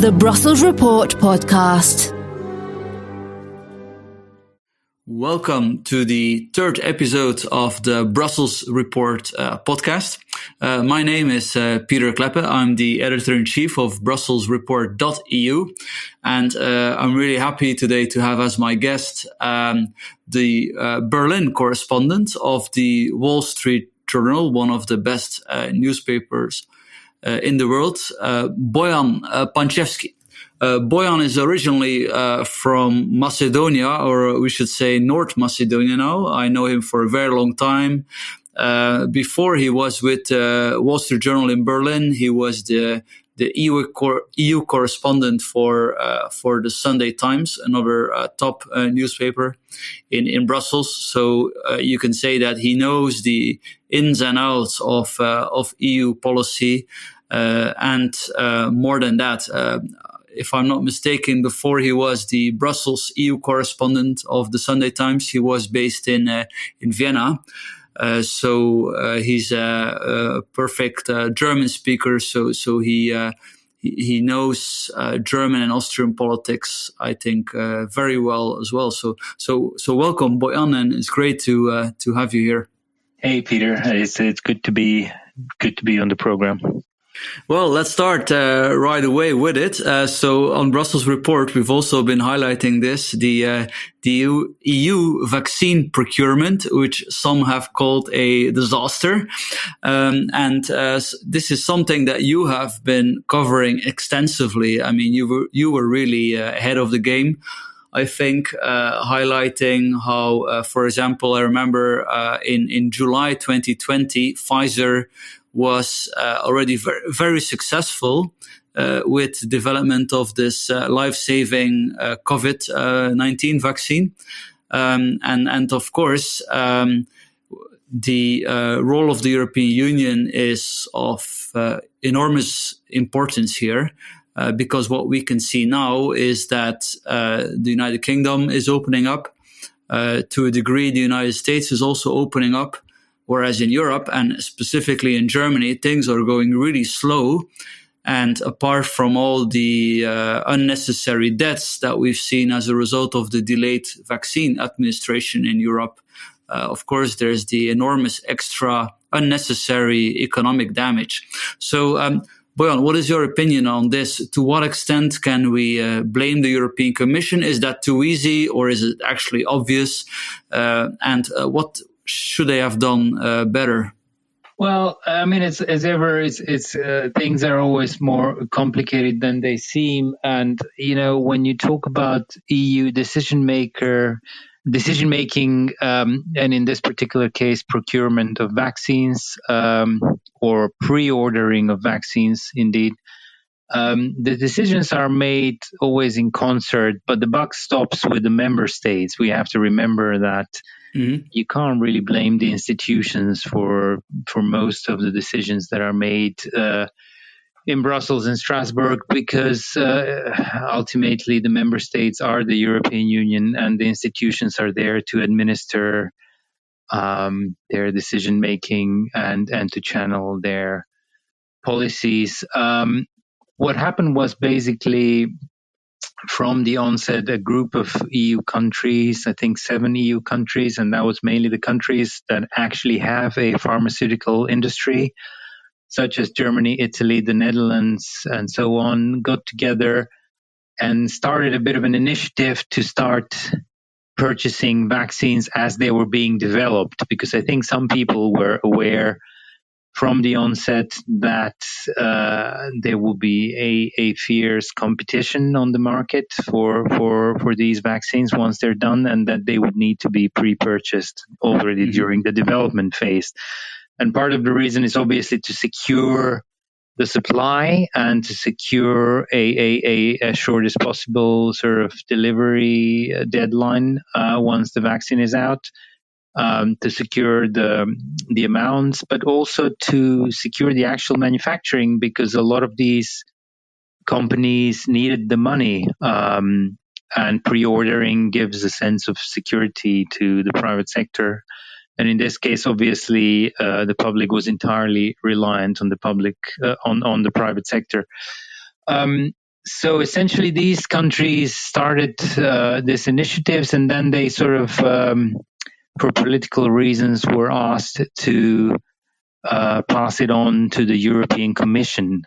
The Brussels Report podcast. Welcome to the third episode of the Brussels Report podcast. My name is Pieter Cleppe. I'm the editor-in-chief of WSJ.eu. And I'm really happy today to have as my guest the Berlin correspondent of the Wall Street Journal, one of the best newspapers in the world, Bojan Pancevski. Bojan is originally from Macedonia, or we should say North Macedonia now. I know him for a very long time. Before he was with Wall Street Journal in Berlin, he was the EU correspondent for the Sunday Times, another top newspaper in Brussels. So you can say that he knows the ins and outs of EU policy, and more than that. If I'm not mistaken, before he was the Brussels EU correspondent of the Sunday Times, he was based in Vienna. So he's a perfect German speaker. So he knows German and Austrian politics, I think, very well as well. So welcome, Bojan, and it's great to have you here. Hey, Peter, it's good to be on the program. Well, let's start right away with it. So on Brussels Report, we've also been highlighting this, the EU vaccine procurement, which some have called a disaster. And this is something that you have been covering extensively. I mean, you were really ahead of the game. I think highlighting how, for example, I remember in July 2020, Pfizer was already very, very successful with the development of this life-saving COVID-19 vaccine. And of course, the role of the European Union is of enormous importance here, because what we can see now is that the United Kingdom is opening up. To a degree, the United States is also opening up. Whereas in Europe, and specifically in Germany, things are going really slow. And apart from all the unnecessary deaths that we've seen as a result of the delayed vaccine administration in Europe, of course, there's the enormous extra unnecessary economic damage. So, Bojan, what is your opinion on this? To what extent can we blame the European Commission? Is that too easy, or is it actually obvious? And what should they have done better? Well, I mean, it's as ever. It's things are always more complicated than they seem. And you know, when you talk about EU decision making, and in this particular case, procurement of vaccines or pre-ordering of vaccines, indeed. The decisions are made always in concert, but the buck stops with the member states. We have to remember that. Mm-hmm. You can't really blame the institutions for most of the decisions that are made in Brussels and Strasbourg, because ultimately the member states are the European Union, and the institutions are there to administer their decision making and to channel their policies. What happened was basically, from the onset, a group of EU countries, I think 7 EU countries, and that was mainly the countries that actually have a pharmaceutical industry, such as Germany, Italy, the Netherlands, and so on, got together and started a bit of an initiative to start purchasing vaccines as they were being developed, because I think some people were aware from the onset that there will be a fierce competition on the market for these vaccines once they're done, and that they would need to be pre-purchased already during the development phase. And part of the reason is obviously to secure the supply and to secure a shortest possible sort of delivery deadline once the vaccine is out. To secure the amounts, but also to secure the actual manufacturing, because a lot of these companies needed the money, and pre-ordering gives a sense of security to the private sector. And in this case, obviously, the public was entirely reliant on the public, on the private sector. So essentially, these countries started these initiatives, and then they sort of, for political reasons, were asked to pass it on to the European Commission,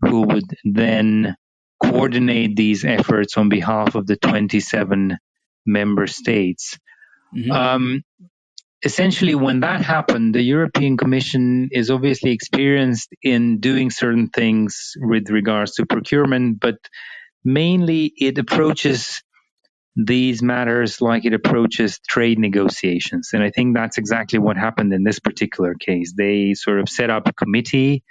who would then coordinate these efforts on behalf of the 27 member states. Mm-hmm. Essentially, when that happened, the European Commission is obviously experienced in doing certain things with regards to procurement, but mainly it approaches these matters like it approaches trade negotiations. And I think that's exactly what happened in this particular case. They sort of set up a committee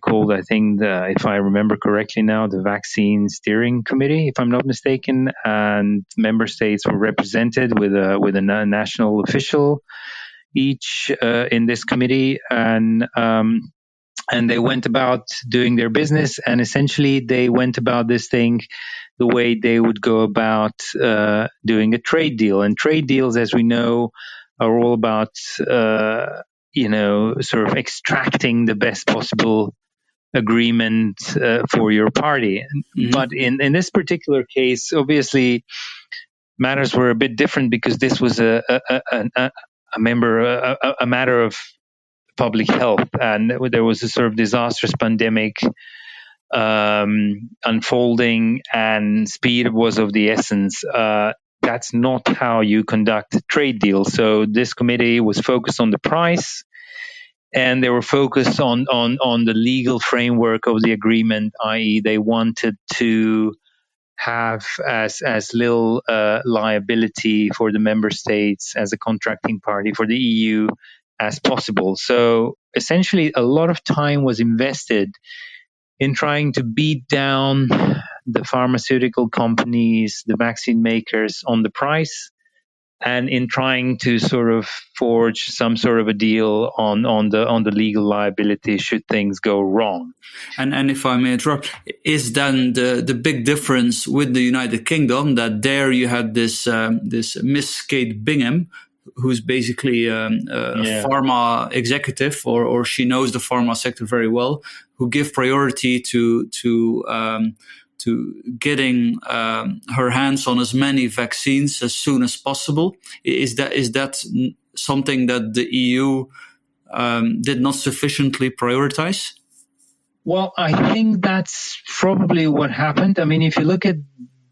called, I think, if I remember correctly now, the Vaccine Steering Committee, if I'm not mistaken, and member states were represented with a national official each in this committee, and they went about doing their business, and essentially they went about this thing the way they would go about doing a trade deal. And trade deals, as we know, are all about sort of extracting the best possible agreement for your party. Mm-hmm. But in this particular case, obviously, matters were a bit different because this was a matter of public health, and there was a sort of disastrous pandemic unfolding, and speed was of the essence. That's not how you conduct trade deals. So this committee was focused on the price, and they were focused on the legal framework of the agreement, i.e. they wanted to have as little liability for the member states as a contracting party for the EU as possible. So essentially, a lot of time was invested in trying to beat down the pharmaceutical companies, the vaccine makers on the price, and in trying to sort of forge some sort of a deal on the legal liability should things go wrong. And if I may interrupt, is then the big difference with the United Kingdom that there you had this Miss Kate Bingham, who's basically a pharma executive, or she knows the pharma sector very well, who give priority to getting her hands on as many vaccines as soon as possible. Is that something that the EU did not sufficiently prioritize? Well, I think that's probably what happened. I mean, if you look at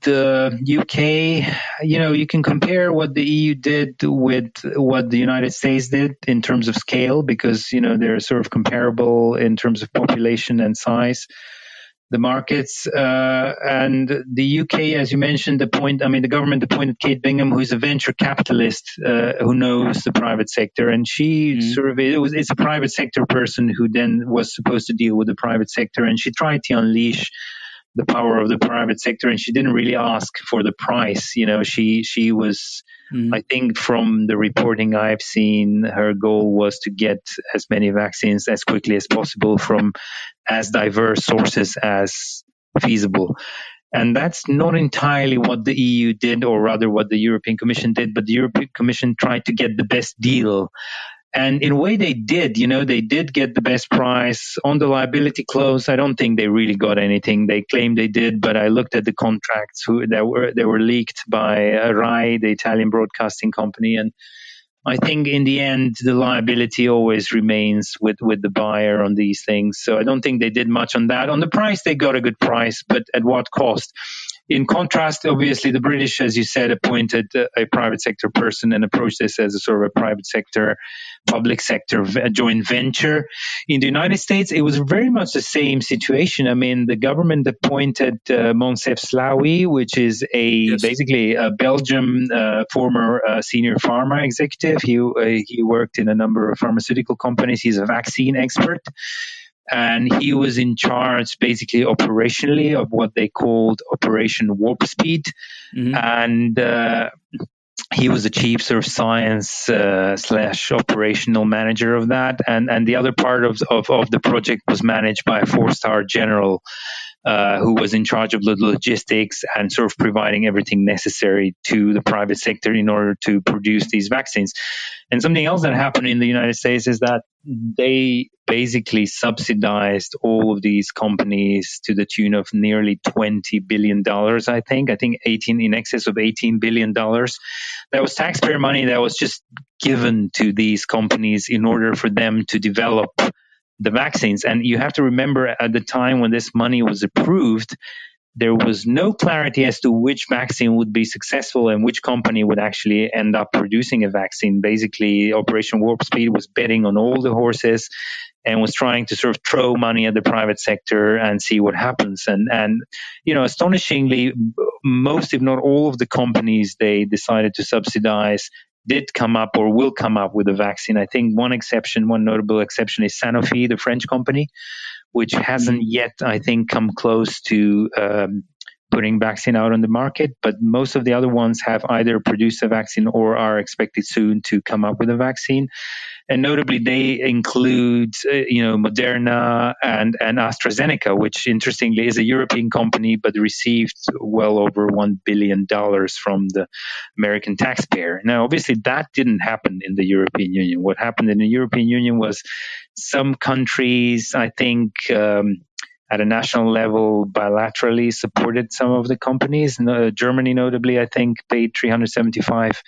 the UK, you can compare what the EU did with what the United States did in terms of scale, because, they're sort of comparable in terms of population and size, the markets. And the UK, as you mentioned, the government appointed Kate Bingham, who's a venture capitalist who knows the private sector. And she it's a private sector person who then was supposed to deal with the private sector. And she tried to unleash the power of the private sector, and she didn't really ask for the price. She was, I think from the reporting I've seen, her goal was to get as many vaccines as quickly as possible from as diverse sources as feasible. And that's not entirely what the EU did, or rather what the European Commission did, but the European Commission tried to get the best deal. And in a way they did, they did get the best price on the liability clause. I don't think they really got anything. They claimed they did, but I looked at the contracts that were leaked by RAI, the Italian broadcasting company. And I think in the end, the liability always remains with the buyer on these things. So I don't think they did much on that. On the price, they got a good price, but at what cost? In contrast, obviously, the British, as you said, appointed a private sector person and approached this as a sort of a private sector, public sector joint venture. In the United States, it was very much the same situation. I mean, the government appointed Moncef Slaoui, which is basically a Belgium former senior pharma executive. He worked in a number of pharmaceutical companies. He's a vaccine expert. And he was in charge, basically operationally, of what they called Operation Warp Speed. Mm-hmm. And he was the chief sort of science / operational manager of that. And the other part of the project was managed by a 4-star general who was in charge of the logistics and sort of providing everything necessary to the private sector in order to produce these vaccines. And something else that happened in the United States is that they basically subsidized all of these companies to the tune of nearly $20 billion, I think 18, in excess of $18 billion. That was taxpayer money that was just given to these companies in order for them to develop the vaccines. And you have to remember, at the time when this money was approved, there was no clarity as to which vaccine would be successful and which company would actually end up producing a vaccine. Basically, Operation Warp Speed was betting on all the horses and was trying to sort of throw money at the private sector and see what happens. And astonishingly, most, if not all, of the companies they decided to subsidize did come up or will come up with a vaccine. I think one notable exception is Sanofi, the French company, which hasn't yet, I think, come close to putting vaccine out on the market. But most of the other ones have either produced a vaccine or are expected soon to come up with a vaccine. And notably, they include, Moderna and AstraZeneca, which interestingly is a European company, but received well over $1 billion from the American taxpayer. Now, obviously, that didn't happen in the European Union. What happened in the European Union was some countries, I think, at a national level, bilaterally supported some of the companies. Germany, notably, I think, paid 375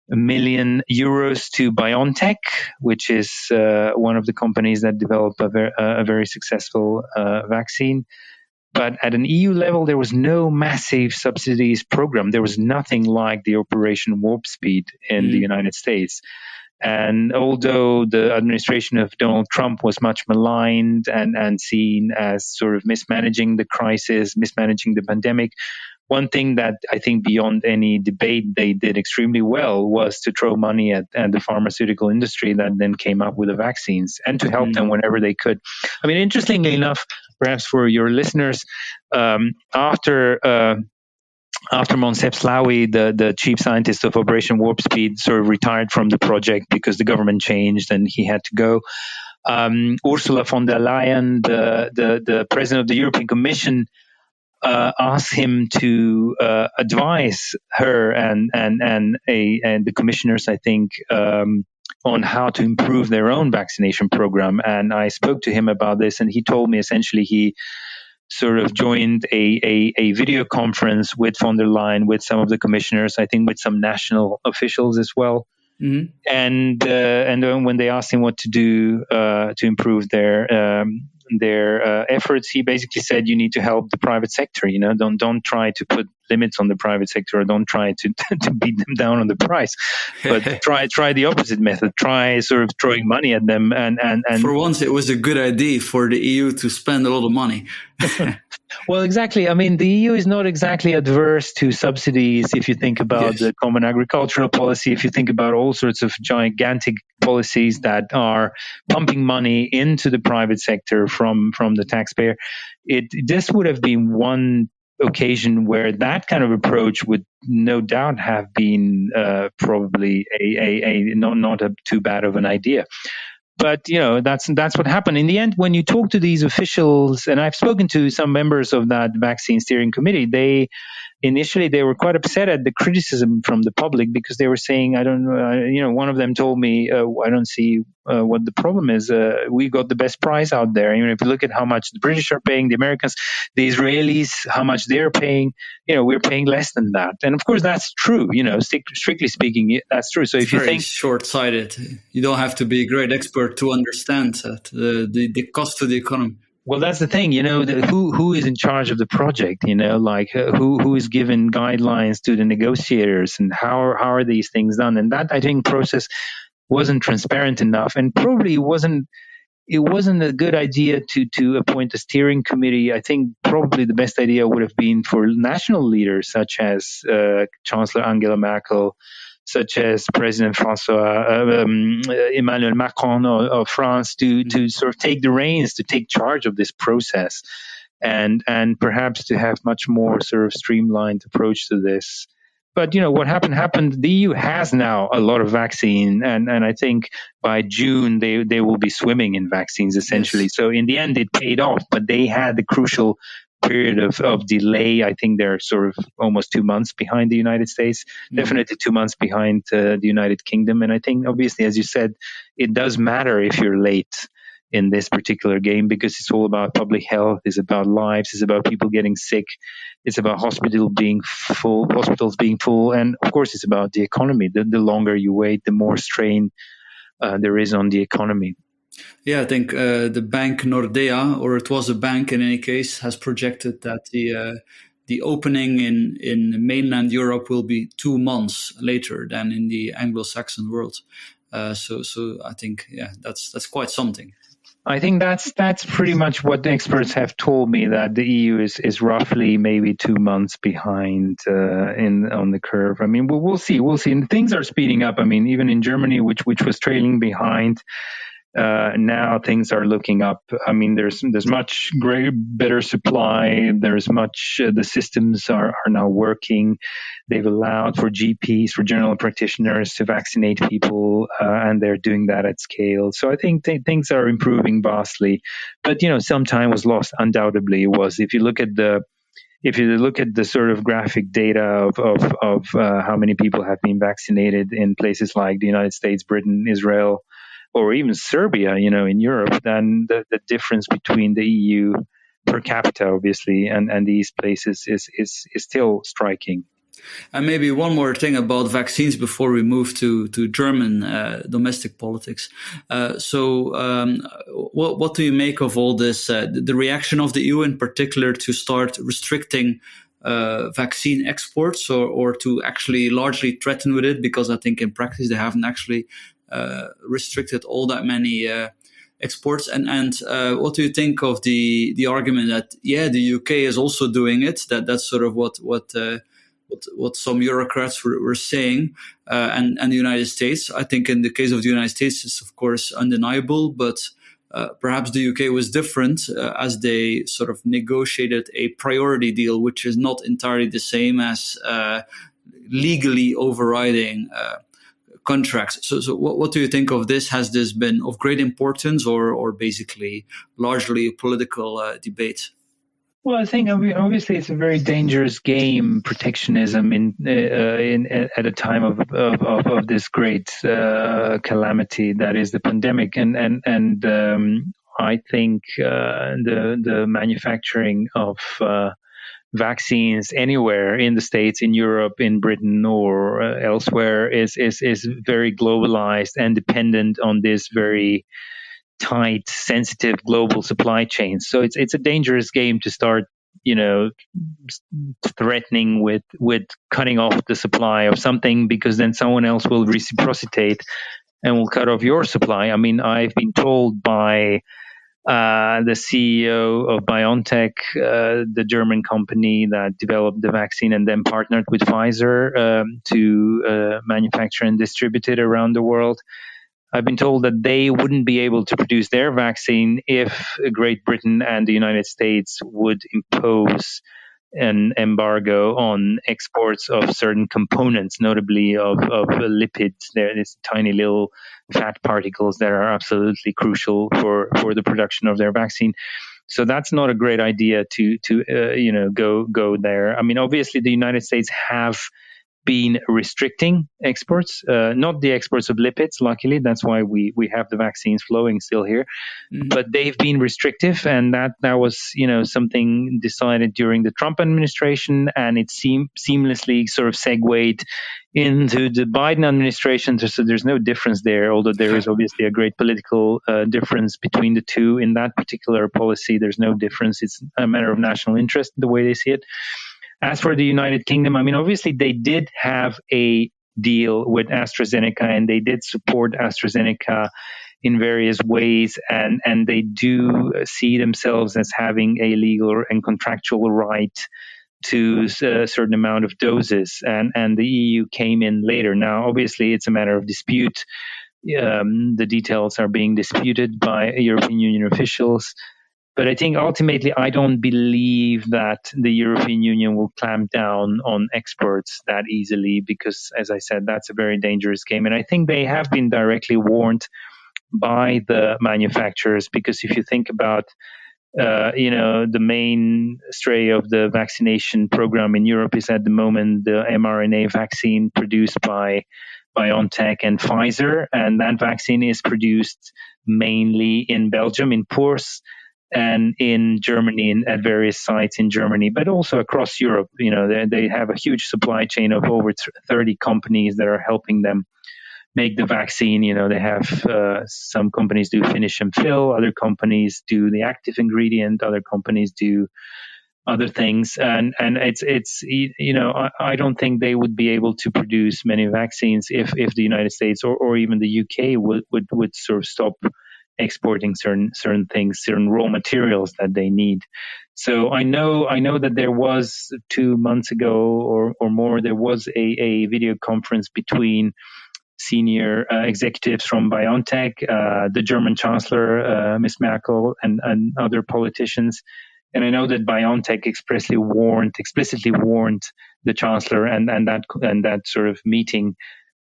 million euros to BioNTech, which is one of the companies that developed a very successful vaccine. But at an EU level, there was no massive subsidies program. There was nothing like the Operation Warp Speed in the United States. And although the administration of Donald Trump was much maligned and seen as sort of mismanaging the crisis, mismanaging the pandemic, one thing that I think beyond any debate they did extremely well was to throw money at the pharmaceutical industry that then came up with the vaccines and to help them whenever they could. I mean, interestingly enough, perhaps for your listeners, after Moncef Slaoui, the chief scientist of Operation Warp Speed, sort of retired from the project because the government changed and he had to go, Ursula von der Leyen, the president of the European Commission, asked him to advise her and the commissioners, I think, on how to improve their own vaccination program. And I spoke to him about this, and he told me essentially he sort of joined a video conference with von der Leyen, with some of the commissioners, I think with some national officials as well. Mm-hmm. And then when they asked him what to do to improve their efforts, he basically said, you need to help the private sector. Don't try to put limits on the private sector, or don't try to beat them down on the price, but try the opposite method. Try sort of throwing money at them. And for once, it was a good idea for the EU to spend a lot of money. Well, exactly. I mean, the EU is not exactly adverse to subsidies. If you think about the common agricultural policy, if you think about all sorts of gigantic policies that are pumping money into the private sector from the taxpayer, this would have been one occasion where that kind of approach would no doubt have been probably not too bad of an idea. But, that's what happened. In the end, when you talk to these officials, and I've spoken to some members of that vaccine steering committee, initially they were quite upset at the criticism from the public, because they were saying, I don't know, one of them told me, I don't see what the problem is. We got the best price out there. If you look at how much the British are paying, the Americans, the Israelis, how much they're paying, we're paying less than that. And of course, that's true. Strictly speaking, that's true. So if you think short-sighted, you don't have to be a great expert to understand that the cost to the economy. Well, that's the thing, who is in charge of the project, who is given guidelines to the negotiators, and how are these things done? And that, I think, process wasn't transparent enough, and probably it wasn't a good idea to appoint a steering committee. I think probably the best idea would have been for national leaders such as Chancellor Angela Merkel, such as President Emmanuel Macron of France, to sort of take the reins, to take charge of this process, and perhaps to have much more sort of streamlined approach to this. But, what happened. The EU has now a lot of vaccine, and I think by June they will be swimming in vaccines, essentially. Yes. So in the end, it paid off, but they had the crucial period of delay. I think they're sort of almost 2 months behind the United States, definitely 2 months behind the United Kingdom. And I think, obviously, as you said, it does matter if you're late in this particular game, because it's all about public health, it's about lives, it's about people getting sick, it's about hospitals being full, and of course, it's about the economy. The longer you wait, the more strain there is on the economy. Yeah, I think the bank Nordea, or it was a bank in any case, has projected that the opening in mainland Europe will be 2 months later than in the Anglo-Saxon world. So I think, yeah, that's quite something. I think that's pretty much what the experts have told me, that the EU is roughly maybe 2 months behind on the curve. I mean, we'll see. And things are speeding up. I mean, even in Germany, which was trailing behind, now things are looking up. I mean, there's much better supply. There's much, the systems are now working. They've allowed for GPs, for general practitioners, to vaccinate people, and they're doing that at scale. So I think things are improving vastly. But, some time was lost, undoubtedly. It was. If you look at the sort of graphic data of how many people have been vaccinated in places like the United States, Britain, Israel, or even Serbia, in Europe, then the difference between the EU per capita, obviously, and these places is still striking. And maybe one more thing about vaccines before we move to German domestic politics. What do you make of all this? The reaction of the EU in particular to start restricting vaccine exports, or to actually largely threaten with it, because I think in practice they haven't actually restricted all that many exports. And what do you think of the argument that the UK is also doing it? That's sort of what some bureaucrats were saying, and the United States. I think in the case of the United States, it's of course undeniable, but perhaps the UK was different, as they sort of negotiated a priority deal, which is not entirely the same as legally overriding contracts. So what do you think of this? Has this been of great importance, or basically largely a political debate? Well, I think obviously it's a very dangerous game, protectionism at a time of this great calamity that is the pandemic, and I think the manufacturing of vaccines anywhere in the States, in Europe, in Britain, or elsewhere is very globalized and dependent on this very tight, sensitive global supply chains. So it's a dangerous game to start, threatening with cutting off the supply of something, because then someone else will reciprocate and will cut off your supply. I mean, I've been told by the CEO of BioNTech, the German company that developed the vaccine and then partnered with Pfizer to manufacture and distribute it around the world. I've been told that they wouldn't be able to produce their vaccine if Great Britain and the United States would impose an embargo on exports of certain components, notably of lipids. There is tiny little fat particles that are absolutely crucial for the production of their vaccine. So that's not a great idea to go there. I mean, obviously, the United States have been restricting exports, not the exports of lipids, luckily. That's why we have the vaccines flowing still here. Mm-hmm. But they've been restrictive, and that was, something decided during the Trump administration, and it seamlessly sort of segued into the Biden administration. So there's no difference there, although there is obviously a great political difference between the two. In that particular policy, there's no difference. It's a matter of national interest, the way they see it. As for the United Kingdom, I mean, obviously they did have a deal with AstraZeneca, and they did support AstraZeneca in various ways, and they do see themselves as having a legal and contractual right to a certain amount of doses, and the EU came in later. Now, obviously, it's a matter of dispute. The details are being disputed by European Union officials. But I think ultimately, I don't believe that the European Union will clamp down on exports that easily, because, as I said, that's a very dangerous game. And I think they have been directly warned by the manufacturers, because if you think about The mainstay of the vaccination program in Europe is at the moment the mRNA vaccine produced by BioNTech and Pfizer, and that vaccine is produced mainly in Belgium, in Poors, and in Germany, at various sites in Germany, but also across Europe. They have a huge supply chain of over 30 companies that are helping them make the vaccine. They have some companies do finish and fill, other companies do the active ingredient, other companies do other things, and it's I don't think they would be able to produce many vaccines if the United States or even the UK would sort of stop exporting certain things, certain raw materials that they need. So I know that there was 2 months ago or more, there was a video conference between senior executives from BioNTech, the German Chancellor, Ms. Merkel, and other politicians. And I know that BioNTech explicitly warned the Chancellor and that sort of meeting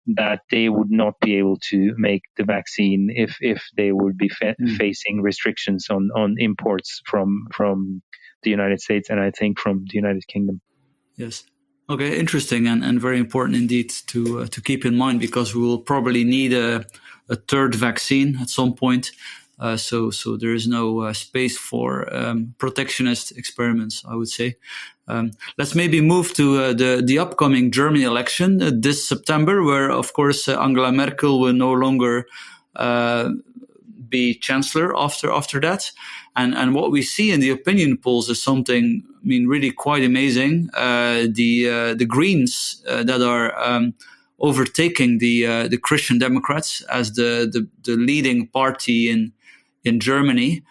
that they would not be able to make the vaccine if they would be facing restrictions on imports from the United States, and I think from the United Kingdom. Yes. Okay, interesting and very important indeed to keep in mind, because we will probably need a third vaccine at some point. So there is no space for protectionist experiments, I would say. Let's maybe move to the upcoming Germany election this September, where, of course, Angela Merkel will no longer be chancellor after that. And what we see in the opinion polls is something, really quite amazing. The Greens that are overtaking the Christian Democrats as the leading party in Germany.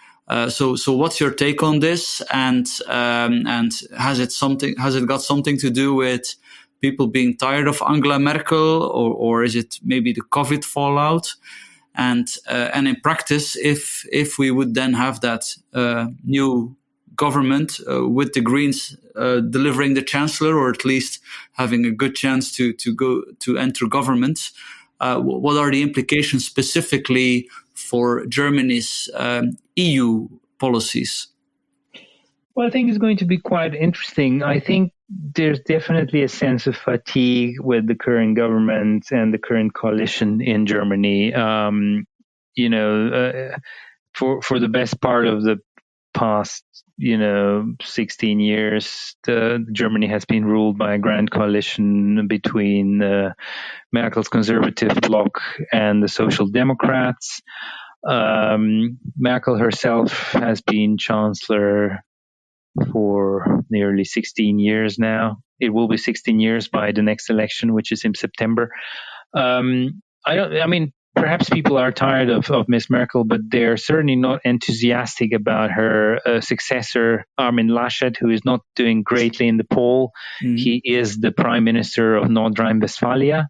So what's your take on this? And has it got something to do with people being tired of Angela Merkel, or is it maybe the COVID fallout? And in practice, if we would then have that new government with the Greens delivering the chancellor, or at least having a good chance to enter government, what are the implications specifically for Germany's EU policies? Well, I think it's going to be quite interesting. I think there's definitely a sense of fatigue with the current government and the current coalition in Germany. For the best part of the past, 16 years, Germany has been ruled by a grand coalition between Merkel's conservative bloc and the Social Democrats. Merkel herself has been chancellor for nearly 16 years now. It will be 16 years by the next election, which is in September. Perhaps people are tired of Ms. Merkel, but they're certainly not enthusiastic about her successor, Armin Laschet, who is not doing greatly in the poll. Mm-hmm. He is the prime minister of North Rhine-Westphalia,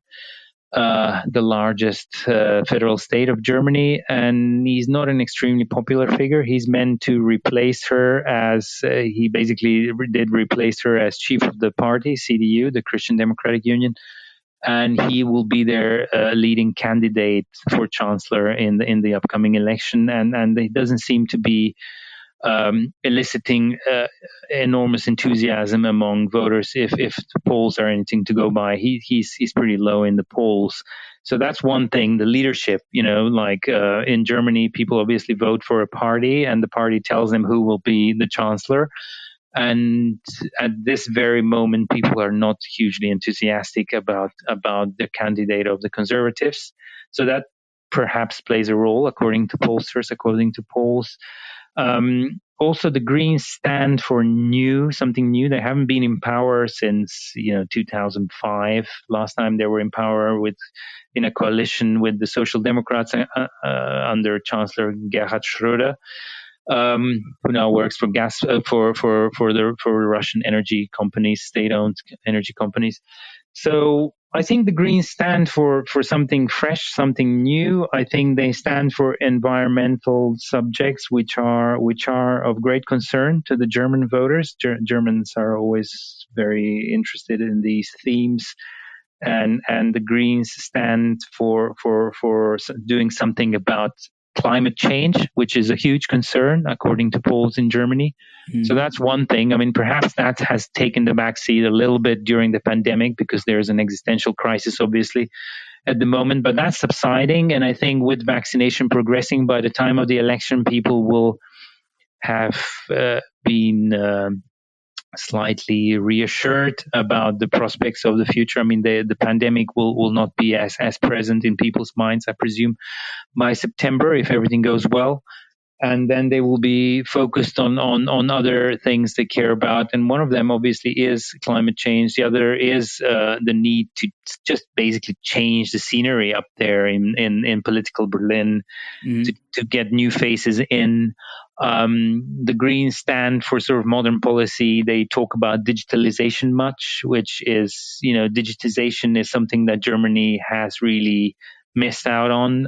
the largest federal state of Germany, and he's not an extremely popular figure. He's meant to replace her he basically did replace her as chief of the party, CDU, the Christian Democratic Union, and he will be their leading candidate for chancellor in the upcoming election, and it doesn't seem to be eliciting enormous enthusiasm among voters. If the polls are anything to go by, he's pretty low in the polls. So that's one thing. The leadership, in Germany, people obviously vote for a party, and the party tells them who will be the chancellor. And at this very moment, people are not hugely enthusiastic about the candidate of the Conservatives. So that perhaps plays a role, according to pollsters, according to polls. Also, the Greens stand for something new. They haven't been in power since 2005. Last time they were in power in a coalition with the Social Democrats under Chancellor Gerhard Schröder, who now works for the Russian energy companies, state-owned energy companies. So I think the Greens stand for something fresh, something new. I think they stand for environmental subjects which are of great concern to the German voters. Germans are always very interested in these themes, and the Greens stand for doing something about climate change, which is a huge concern according to polls in Germany. So that's one thing. I mean, perhaps that has taken the backseat a little bit during the pandemic because there's an existential crisis, obviously, at the moment, but that's subsiding. And I think with vaccination progressing, by the time of the election, people will have been slightly reassured about the prospects of the future. I mean, the pandemic will not be as present in people's minds, I presume, by September, if everything goes well. And then they will be focused on other things they care about. And one of them, obviously, is climate change. The other is the need to just basically change the scenery up there in political Berlin, to get new faces in. The Greens stand for sort of modern policy. They talk about digitalization much, which is, digitization is something that Germany has really missed out on.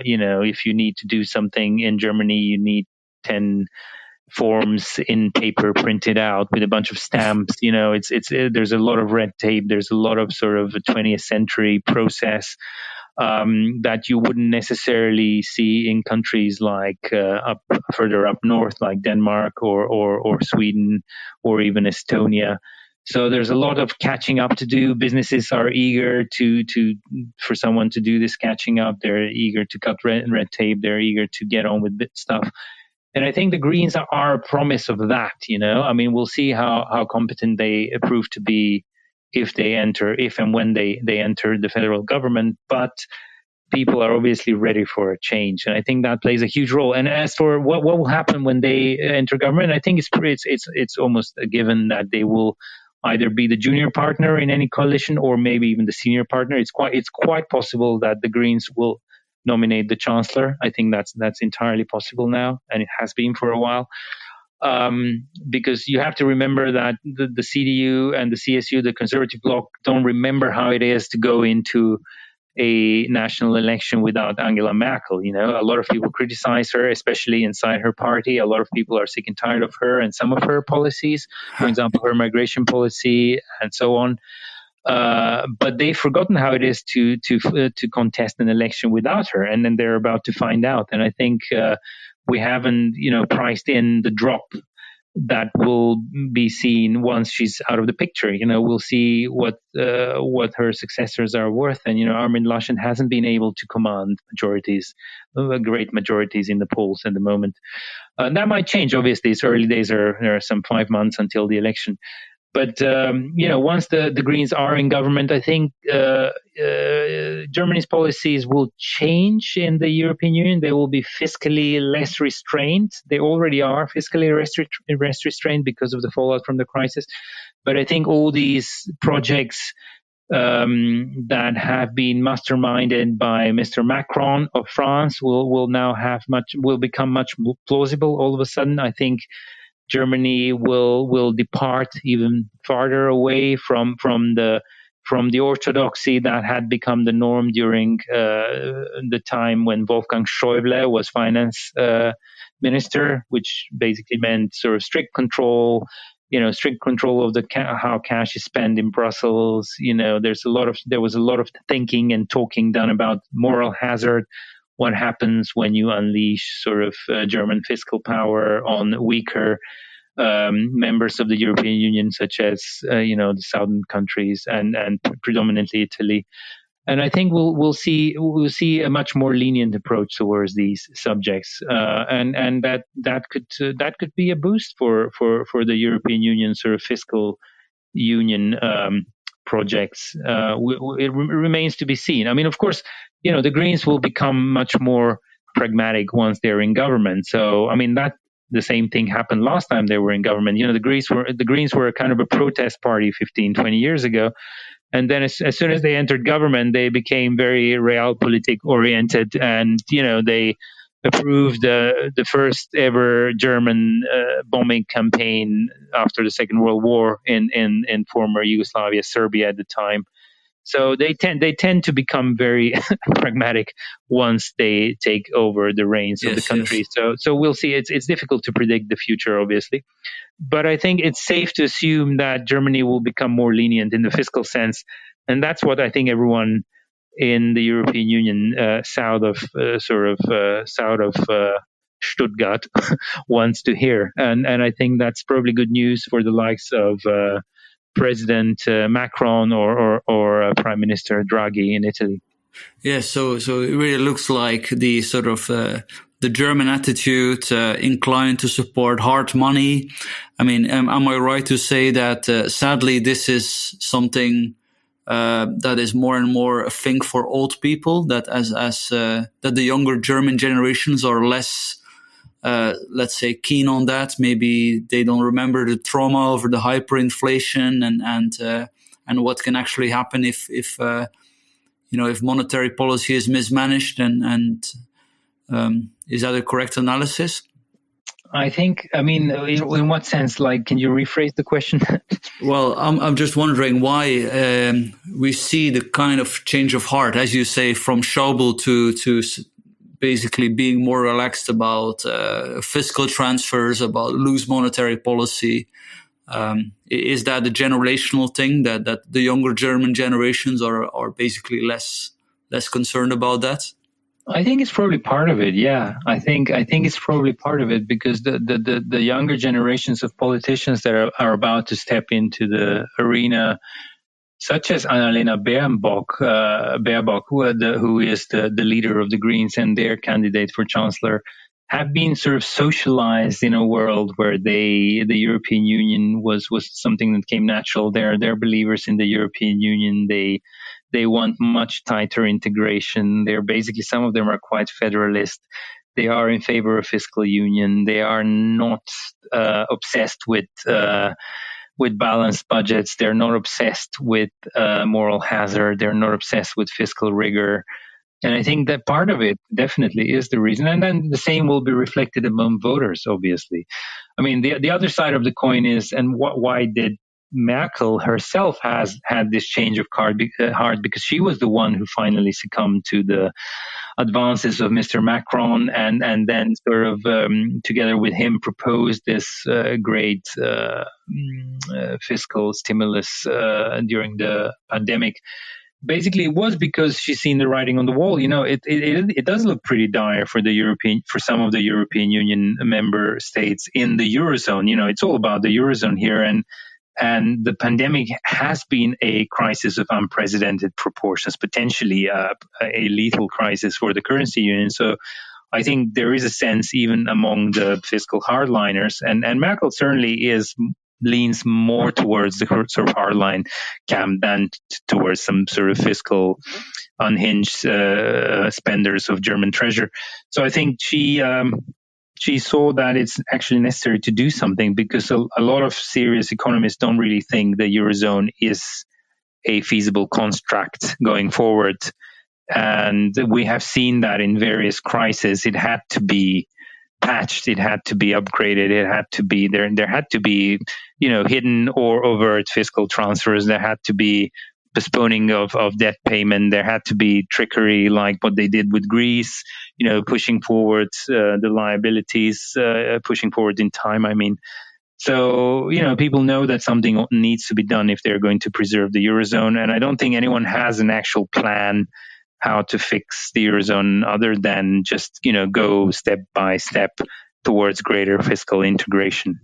If you need to do something in Germany, you need 10 forms in paper printed out with a bunch of stamps. There's a lot of red tape. There's a lot of sort of a 20th century process that you wouldn't necessarily see in countries like further up north, like Denmark or Sweden or even Estonia. So there's a lot of catching up to do. Businesses are eager for someone to do this catching up. They're eager to cut red tape. They're eager to get on with stuff. And I think the Greens are a promise of that. I mean, we'll see how competent they prove to be if and when they enter the federal government. But people are obviously ready for a change, and I think that plays a huge role. And as for what will happen when they enter government, I think it's almost a given that they will either be the junior partner in any coalition or maybe even the senior partner. It's quite possible that the Greens will nominate the chancellor. I think that's entirely possible now, and it has been for a while. Because you have to remember that the CDU and the CSU, the conservative bloc, don't remember how it is to go into a national election without Angela Merkel. A lot of people criticize her, especially inside her party. A lot of people are sick and tired of her and some of her policies, for example, her migration policy and so on. But they've forgotten how it is to contest an election without her, and then they're about to find out. And I think we haven't, priced in the drop that will be seen once she's out of the picture. We'll see what her successors are worth. And, Armin Laschet hasn't been able to command great majorities in the polls at the moment. That might change, obviously. It's early days. There are some 5 months until the election. But, once the Greens are in government, I think Germany's policies will change in the European Union. They will be fiscally less restrained. They already are fiscally less restrained because of the fallout from the crisis. But I think all these projects that have been masterminded by Mr. Macron of France will become much more plausible all of a sudden. I think Germany will depart even farther away from the orthodoxy that had become the norm during the time when Wolfgang Schäuble was finance minister, which basically meant sort of strict control of how cash is spent in Brussels. There was a lot of thinking and talking done about moral hazard. What happens when you unleash sort of German fiscal power on weaker members of the European Union, such as the southern countries and predominantly Italy? And I think we'll see a much more lenient approach towards these subjects, and that could be a boost for the European Union sort of fiscal union projects. It remains to be seen. I mean, of course, the Greens will become much more pragmatic once they're in government. So, I mean, the same thing happened last time they were in government. The Greens were kind of a protest party 15, 20 years ago. And then as soon as they entered government, they became very realpolitik oriented, and they approved the first ever German bombing campaign after the Second World War in former Yugoslavia, Serbia at the time. So they tend to become very pragmatic once they take over the reins of the country. Yes. So we'll see. It's difficult to predict the future, obviously. But I think it's safe to assume that Germany will become more lenient in the fiscal sense. And that's what I think everyone in the European Union, south of Stuttgart, wants to hear. And I think that's probably good news for the likes of President Macron or Prime Minister Draghi in Italy. Yeah, so it really looks like the sort of the German attitude inclined to support hard money. I mean, am I right to say that sadly this is something that is more and more a thing for old people? That that the younger German generations are less, let's say, keen on that. Maybe they don't remember the trauma over the hyperinflation and what can actually happen if monetary policy is mismanaged, and is that a correct analysis? I think, in what sense? Like, can you rephrase the question? Well, I'm just wondering why we see the kind of change of heart, as you say, from Schäuble to basically being more relaxed about fiscal transfers, about loose monetary policy. Is that a generational thing that the younger German generations are basically less concerned about that? I think it's probably part of it. Yeah, I think it's probably part of it, because the younger generations of politicians that are about to step into the arena, such as Annalena Baerbock, who is the leader of the Greens and their candidate for chancellor, have been sort of socialized in a world where the European Union was something that came natural. They're believers in the European Union. They want much tighter integration. Some of them are quite federalist. They are in favor of fiscal union. They are not obsessed with balanced budgets. They're not obsessed with moral hazard. They're not obsessed with fiscal rigor. And I think that part of it definitely is the reason. And then the same will be reflected among voters, obviously. I mean, the other side of the coin is, and why did Merkel herself has had this change of heart, because she was the one who finally succumbed to the advances of Mr. Macron, and then sort of together with him proposed this great fiscal stimulus during the pandemic. Basically, it was because she's seen the writing on the wall. It does look pretty dire for some of the European Union member states in the Eurozone. It's all about the Eurozone here, and the pandemic has been a crisis of unprecedented proportions, potentially a lethal crisis for the currency union. So I think there is a sense even among the fiscal hardliners, and Merkel certainly leans more towards the sort of hardline camp than towards some sort of fiscal unhinged spenders of German treasure. So I think she saw that it's actually necessary to do something, because a lot of serious economists don't really think the Eurozone is a feasible construct going forward. And we have seen that in various crises. It had to be patched, it had to be upgraded, it had to be there had to be hidden or overt fiscal transfers, there had to be postponing of debt payment, there had to be trickery like what they did with Greece, pushing forward the liabilities, pushing forward in time, I mean. So, people know that something needs to be done if they're going to preserve the Eurozone, and I don't think anyone has an actual plan how to fix the Eurozone other than just, go step by step towards greater fiscal integration.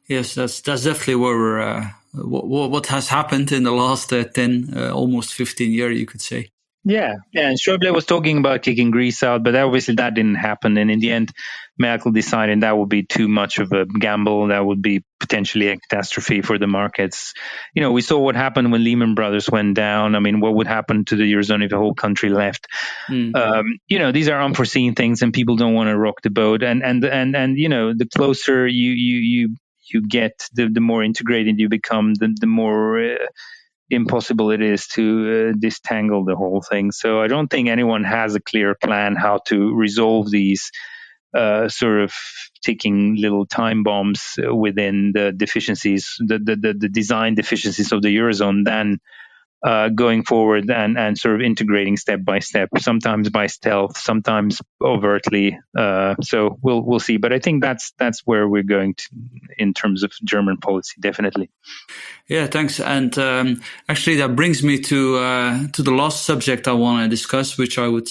Yes, that's definitely where we're, what has happened in the last 10, almost 15 years, you could say. Yeah, and Schäuble was talking about kicking Greece out, but obviously that didn't happen. And in the end, Merkel decided that would be too much of a gamble. That would be potentially a catastrophe for the markets. We saw what happened when Lehman Brothers went down. I mean, what would happen to the Eurozone if the whole country left? These are unforeseen things, and people don't want to rock the boat. And the closer you get, the more integrated you become, the more impossible it is to disentangle the whole thing. So I don't think anyone has a clear plan how to resolve these sort of ticking little time bombs within the deficiencies, the design deficiencies of the Eurozone than going forward and sort of integrating step by step, sometimes by stealth, sometimes overtly. So we'll see. But I think that's where we're going to in terms of German policy, definitely. Yeah, thanks. And actually, that brings me to the last subject I want to discuss, which I would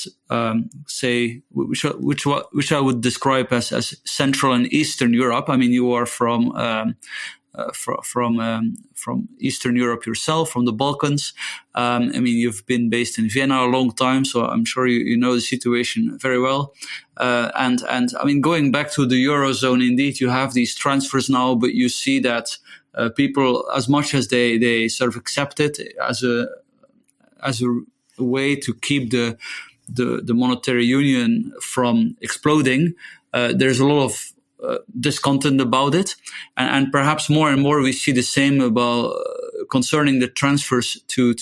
say, which I would describe as Central and Eastern Europe. I mean, you are from Eastern Europe yourself, from the Balkans. I mean, you've been based in Vienna a long time, so I'm sure you know the situation very well. And I mean, going back to the Eurozone, indeed, you have these transfers now, but you see that people, as much as they sort of accept it as a way to keep the monetary union from exploding, there's a lot of discontent about it, and perhaps more and more we see the same about concerning the transfers to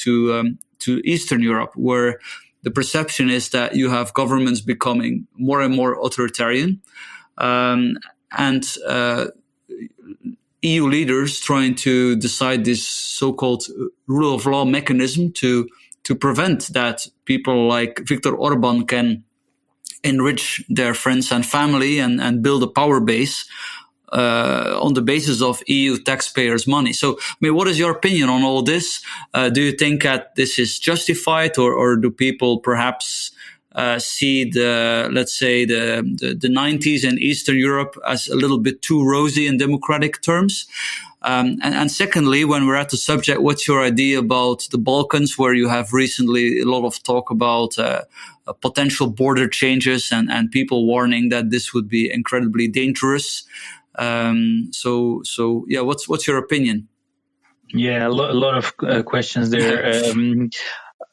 Eastern Europe, where the perception is that you have governments becoming more and more authoritarian, and EU leaders trying to decide this so-called rule of law mechanism to prevent that people like Viktor Orban can enrich their friends and family and build a power base on the basis of EU taxpayers' money. So, I mean, what is your opinion on all this? Do you think that this is justified, or do people perhaps see the 90s in Eastern Europe as a little bit too rosy in democratic terms? And secondly, when we're at the subject, what's your idea about the Balkans, where you have recently a lot of talk about potential border changes and people warning that this would be incredibly dangerous? So yeah, what's your opinion? Yeah, a lot of questions there.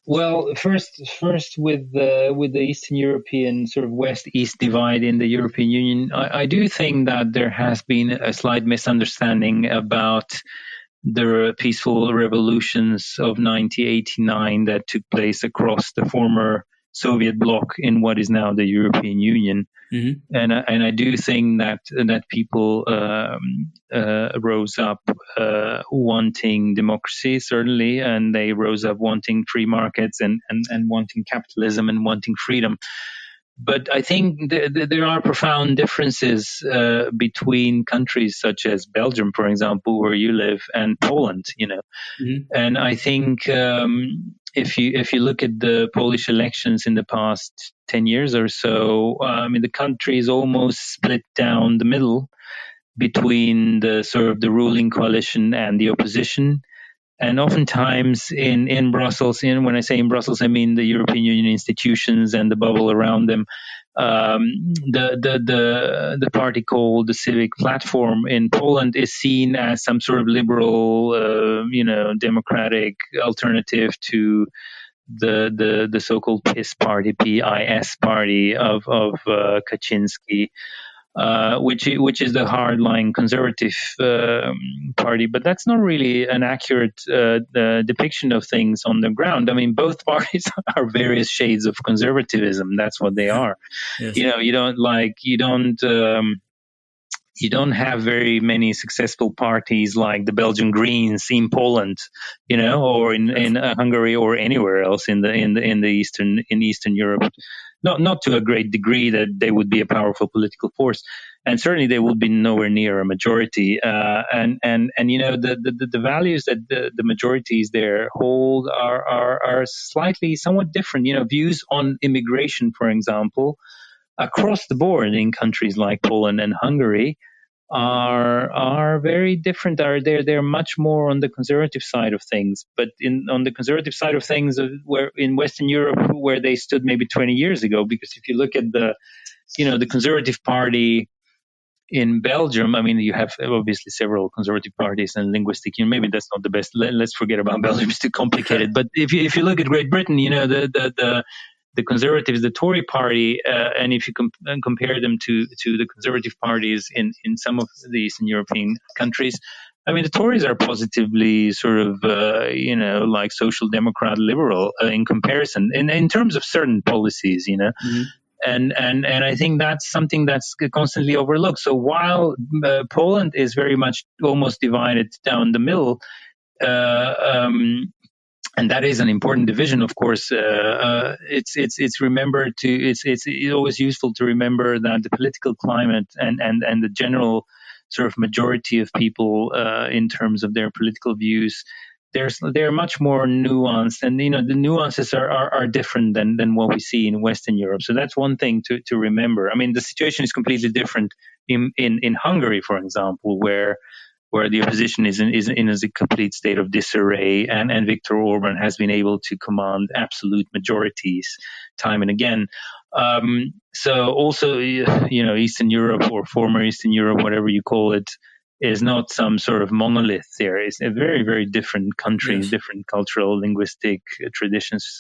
Well, first with the Eastern European sort of West-East divide in the European Union, I do think that there has been a slight misunderstanding about the peaceful revolutions of 1989 that took place across the former Soviet bloc in what is now the European Union. Mm-hmm. And I do think that people rose up wanting democracy, certainly, and they rose up wanting free markets and wanting capitalism and wanting freedom. But I think there are profound differences between countries such as Belgium, for example, where you live, and Poland. Mm-hmm. And I think if you look at the Polish elections in the past 10 years or so, the country is almost split down the middle between the sort of the ruling coalition and the opposition. And oftentimes in Brussels, when I say in Brussels, I mean the European Union institutions and the bubble around them, the party called the Civic Platform in Poland is seen as some sort of liberal, democratic alternative to the so-called PIS party, PIS party of Kaczynski. Which is the hardline conservative party, but that's not really an accurate depiction of things on the ground. I mean, both parties are various shades of conservatism. That's what they are. Yes. You don't have very many successful parties like the Belgian Greens in Poland, or in Hungary or anywhere else in Eastern Europe. Not to a great degree that they would be a powerful political force, and certainly they would be nowhere near a majority. And the values that the majorities there hold are somewhat different. Views on immigration, for example, across the board in countries like Poland and Hungary are very different. They're much more on the conservative side of things, but on the conservative side of things, where in Western Europe, where they stood maybe 20 years ago, because if you look at the Conservative Party in Belgium, I mean, you have obviously several conservative parties and linguistic. Maybe that's not the best. Let's forget about Belgium; it's too complicated. But if you look at Great Britain, the Conservatives, the Tory party, and if you compare them to the Conservative parties in some of the Eastern European countries, I mean, the Tories are positively sort of, like social democrat liberal in comparison, in terms of certain policies, Mm-hmm. And I think that's something that's constantly overlooked. So while Poland is very much almost divided down the middle, And that is an important division, of course. It's remembered to it's always useful to remember that the political climate and the general sort of majority of people in terms of their political views, they're much more nuanced, and the nuances are different than what we see in Western Europe. So that's one thing to remember. I mean, the situation is completely different in Hungary, for example, where the opposition is in a complete state of disarray, and Viktor Orban has been able to command absolute majorities time and again. So also, Eastern Europe, or former Eastern Europe, whatever you call it, is not some sort of monolith there. It's a very, very different country, yes. Different cultural, linguistic traditions,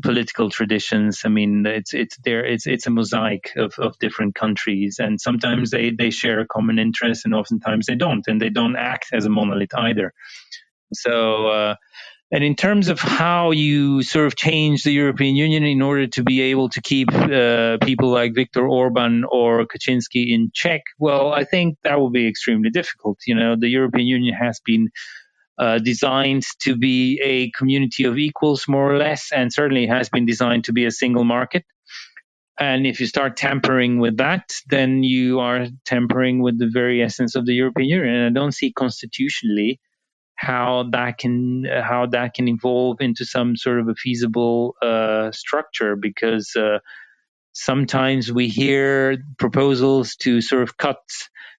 political traditions. I mean, it's a mosaic of different countries, and sometimes they share a common interest, and oftentimes they don't, and they don't act as a monolith either. So, and in terms of how you sort of change the European Union in order to be able to keep people like Viktor Orban or Kaczynski in check, well, I think that will be extremely difficult. The European Union has been designed to be a community of equals, more or less, and certainly has been designed to be a single market. And if you start tampering with that, then you are tampering with the very essence of the European Union. And I don't see constitutionally how that can evolve into some sort of a feasible structure, because sometimes we hear proposals to sort of cut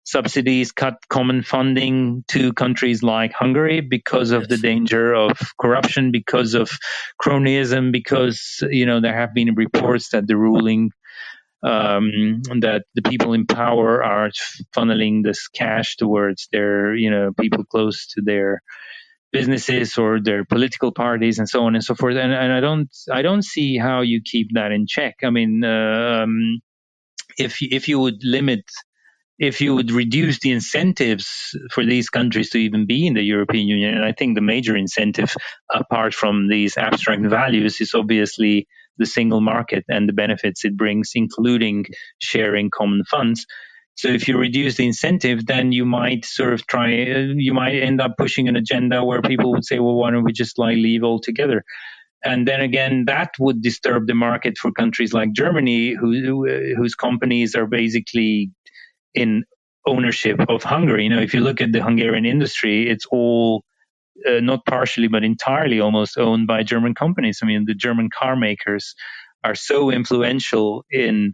subsidies, cut common funding to countries like Hungary because of the danger of corruption, because of cronyism, because there have been reports that the ruling that the people in power are funneling this cash towards their people close to their businesses or their political parties and so on and so forth. And I don't see how you keep that in check. I mean, if you would reduce the incentives for these countries to even be in the European Union, and I think the major incentive, apart from these abstract values, is obviously the single market and the benefits it brings, including sharing common funds. So if you reduce the incentive, then you might you might end up pushing an agenda where people would say, well, why don't we just leave altogether? And then again, that would disturb the market for countries like Germany, whose companies are basically in ownership of Hungary. If you look at the Hungarian industry, it's all not partially, but entirely almost owned by German companies. I mean, the German car makers are so influential in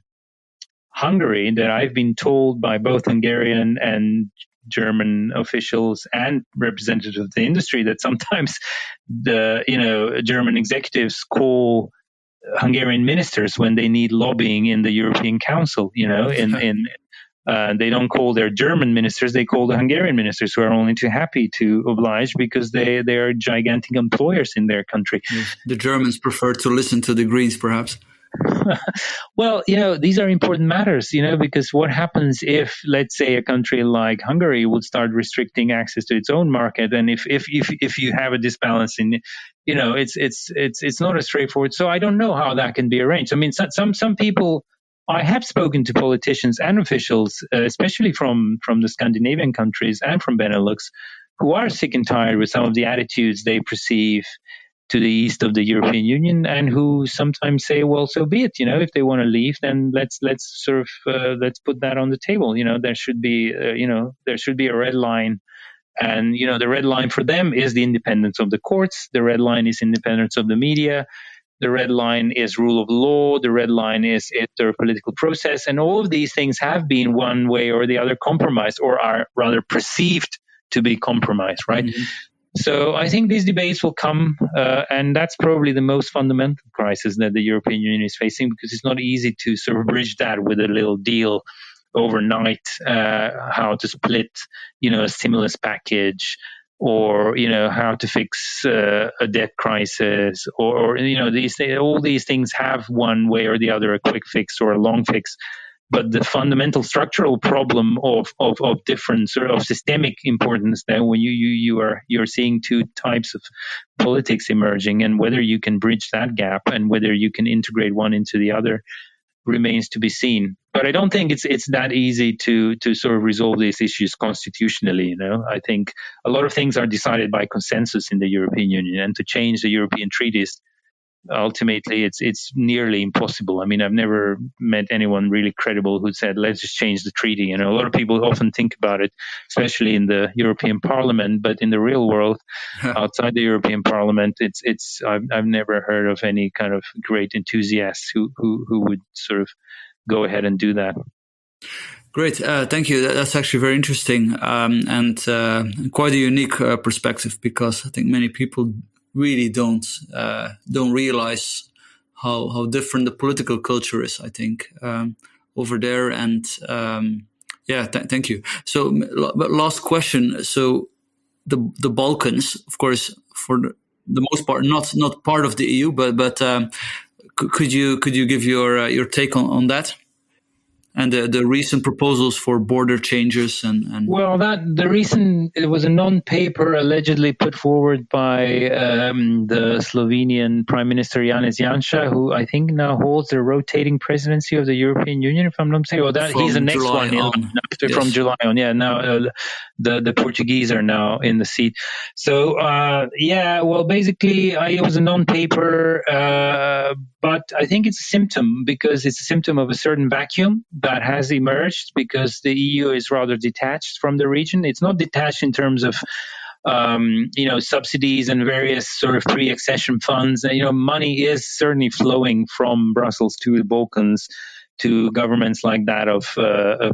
Hungary that I've been told by both Hungarian and German officials and representatives of the industry that sometimes the German executives call Hungarian ministers when they need lobbying in the European Council. They don't call their German ministers; they call the Hungarian ministers, who are only too happy to oblige because they are gigantic employers in their country. Yes. The Germans prefer to listen to the Greens, perhaps. Well, these are important matters, because what happens if, let's say, a country like Hungary would start restricting access to its own market, and if you have a disbalance in, it's not as straightforward. So I don't know how that can be arranged. I mean, some people. I have spoken to politicians and officials, especially from the Scandinavian countries and from Benelux, who are sick and tired with some of the attitudes they perceive to the east of the European Union, and who sometimes say, "Well, so be it. If they want to leave, then let's put that on the table. There should be a red line." And the red line for them is the independence of the courts. The red line is independence of the media. The red line is rule of law. The red line is their political process. And all of these things have been one way or the other compromised, or are rather perceived to be compromised, right? Mm-hmm. So I think these debates will come, and that's probably the most fundamental crisis that the European Union is facing, because it's not easy to sort of bridge that with a little deal overnight, how to split, a stimulus package, or how to fix a debt crisis, or all these things have one way or the other a quick fix or a long fix. But the fundamental structural problem of different sort of systemic importance, that when you're seeing two types of politics emerging, and whether you can bridge that gap and whether you can integrate one into the other remains to be seen. But I don't think it's that easy to sort of resolve these issues constitutionally. I think a lot of things are decided by consensus in the European Union, and to change the European treaties, ultimately it's nearly impossible. I mean, I've never met anyone really credible who said, let's just change the treaty. A lot of people often think about it, especially in the European Parliament, but in the real world, outside the European Parliament, I've never heard of any kind of great enthusiasts who would sort of go ahead and do that. Great, thank you. That's actually very interesting, and quite a unique perspective, because I think many people really don't realize how different the political culture is, I think, over there. And thank you. So last question. So the Balkans, of course, for the most part, not part of the EU, but could you give your take on that? And the recent proposals for border changes and well, it was a non-paper allegedly put forward by the Slovenian Prime Minister Janez Janša, who I think now holds the rotating presidency of the European Union, if I'm not mistaken. Or that he's the next July one from July on. Yeah, now the Portuguese are now in the seat. So well, basically, it was a non-paper, but I think it's a symptom, because it's a symptom of a certain vacuum that has emerged because the EU is rather detached from the region. It's not detached in terms of subsidies and various sort of pre-accession funds. Money is certainly flowing from Brussels to the Balkans, to governments like that of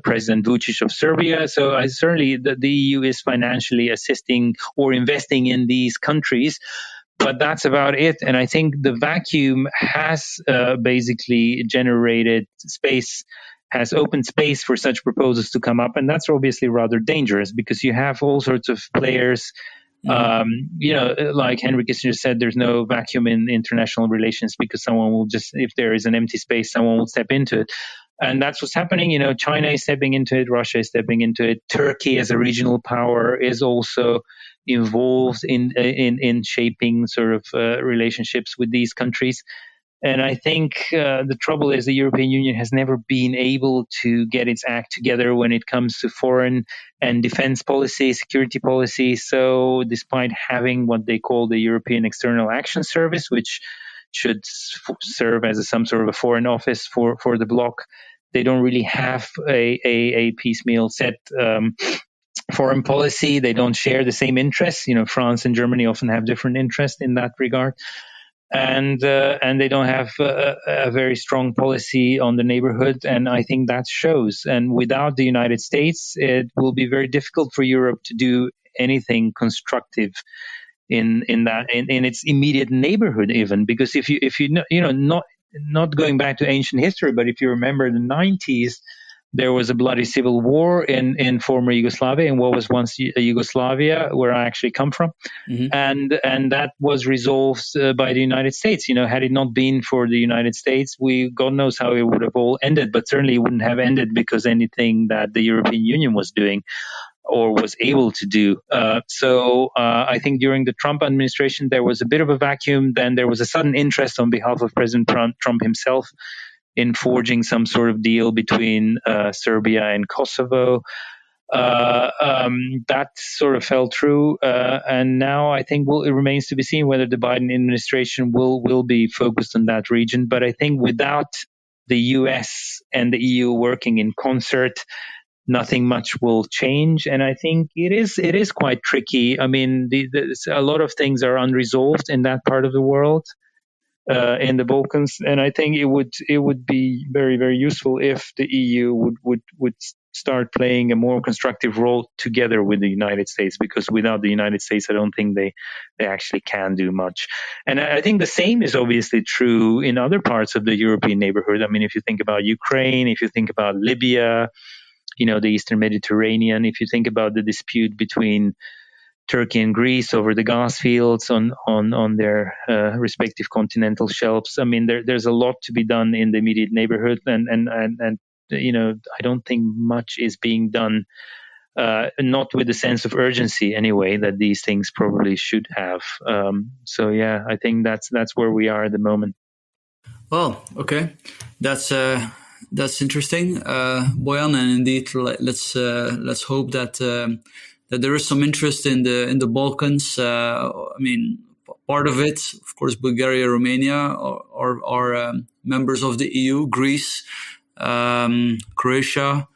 President Vučić of Serbia. So certainly the EU is financially assisting or investing in these countries. But that's about it. And I think the vacuum has basically generated space, has opened space for such proposals to come up. And that's obviously rather dangerous, because you have all sorts of players. Like Henry Kissinger said, there's no vacuum in international relations, because someone will just, if there is an empty space, someone will step into it. And that's what's happening. China is stepping into it. Russia is stepping into it. Turkey, as a regional power, is also involved in shaping sort of relationships with these countries. And I think the trouble is the European Union has never been able to get its act together when it comes to foreign and defense policy, security policy. So despite having what they call the European External Action Service, which should serve as some sort of a foreign office for the bloc, they don't really have a piecemeal set foreign policy. They don't share the same interests. France and Germany often have different interests in that regard. And they don't have a very strong policy on the neighborhood, and I think that shows. And without the United States, it will be very difficult for Europe to do anything constructive in its immediate neighborhood, even, because if you not going back to ancient history, but if you remember the 90s, there was a bloody civil war in former Yugoslavia, in what was once Yugoslavia, where I actually come from. Mm-hmm. And that was resolved by the United States. Had it not been for the United States, God knows how it would have all ended, but certainly it wouldn't have ended because anything that the European Union was doing or was able to do. So I think during the Trump administration, there was a bit of a vacuum. Then there was a sudden interest on behalf of President Trump himself in forging some sort of deal between Serbia and Kosovo. That sort of fell through. And now I think it remains to be seen whether the Biden administration will be focused on that region. But I think without the US and the EU working in concert, nothing much will change. And I think it is quite tricky. I mean, a lot of things are unresolved in that part of the world. In the Balkans, and I think it would be very, very useful if the EU would start playing a more constructive role together with the United States, because without the United States, I don't think they actually can do much. And I think the same is obviously true in other parts of the European neighborhood. I mean, if you think about Ukraine, if you think about Libya, the Eastern Mediterranean, if you think about the dispute between Turkey and Greece over the gas fields on their respective continental shelves. I mean, there's a lot to be done in the immediate neighborhood, and I don't think much is being done, not with the sense of urgency anyway that these things probably should have. So I think that's where we are at the moment. Well, okay, that's That's interesting, Bojan, and indeed, let's hope that there is some interest in the Balkans. Part of it, of course, Bulgaria, Romania are members of the EU. Greece, Croatia,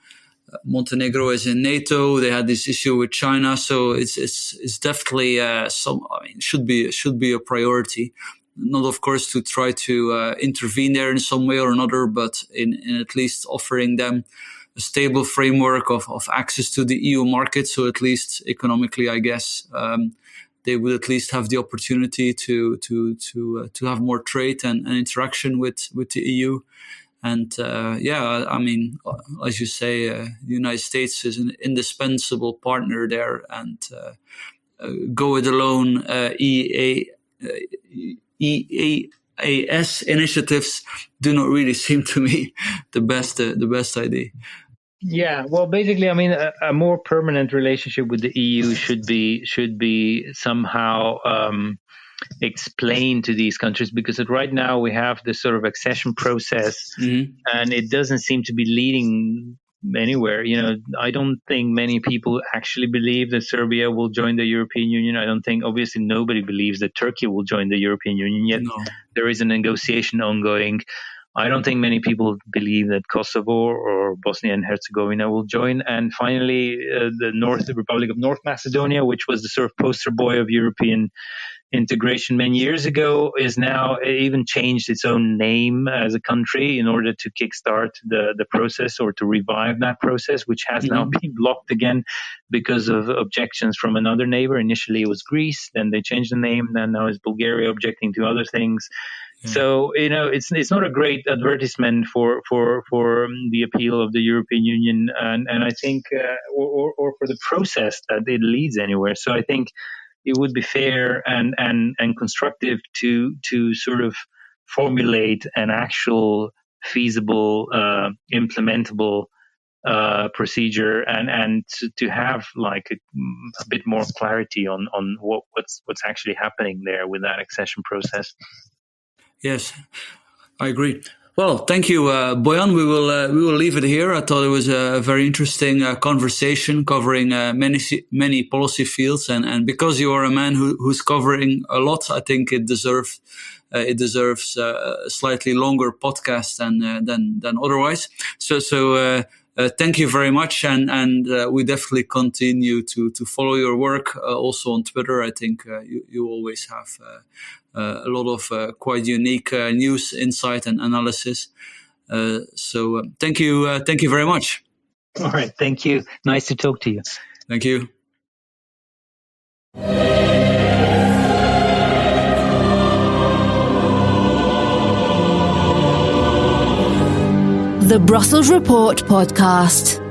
Montenegro is in NATO. They had this issue with China, so it's definitely should be a priority. Not, of course, to try to intervene there in some way or another, but in at least offering them a stable framework of access to the EU market. So at least economically, I guess, they would at least have the opportunity to have more trade and interaction with the EU. And as you say, the United States is an indispensable partner there, and go it alone EAS initiatives do not really seem to me the best idea. Yeah, well, basically, a more permanent relationship with the EU should be somehow explained to these countries, because right now we have this sort of accession process, and it doesn't seem to be leading anywhere. I don't think many people actually believe that Serbia will join the European Union. I don't think, obviously, nobody believes that Turkey will join the European Union yet. No. There is a negotiation ongoing. I don't think many people believe that Kosovo or Bosnia and Herzegovina will join. And finally, the Republic of North Macedonia, which was the sort of poster boy of European integration many years ago, is now even changed its own name as a country in order to kickstart the process, or to revive that process, which has now been blocked again because of objections from another neighbor. Initially it was Greece, then they changed the name, then now it's Bulgaria objecting to other things. So it's not a great advertisement for the appeal of the European Union, and I think or for the process that it leads anywhere. So I think it would be fair and constructive to sort of formulate an actual feasible, implementable procedure, and to have like a bit more clarity on what's actually happening there with that accession process. Yes, I agree. Well, thank you, Bojan. We will leave it here. I thought it was a very interesting conversation covering many policy fields, and because you are a man who's covering a lot, I think it deserves a slightly longer podcast than otherwise. So thank you very much, and we definitely continue to follow your work also on Twitter. I think you always have a lot of quite unique news, insight, and analysis. So thank you very much. All right, thank you. Nice to talk to you. Thank you. The Brussels Report podcast.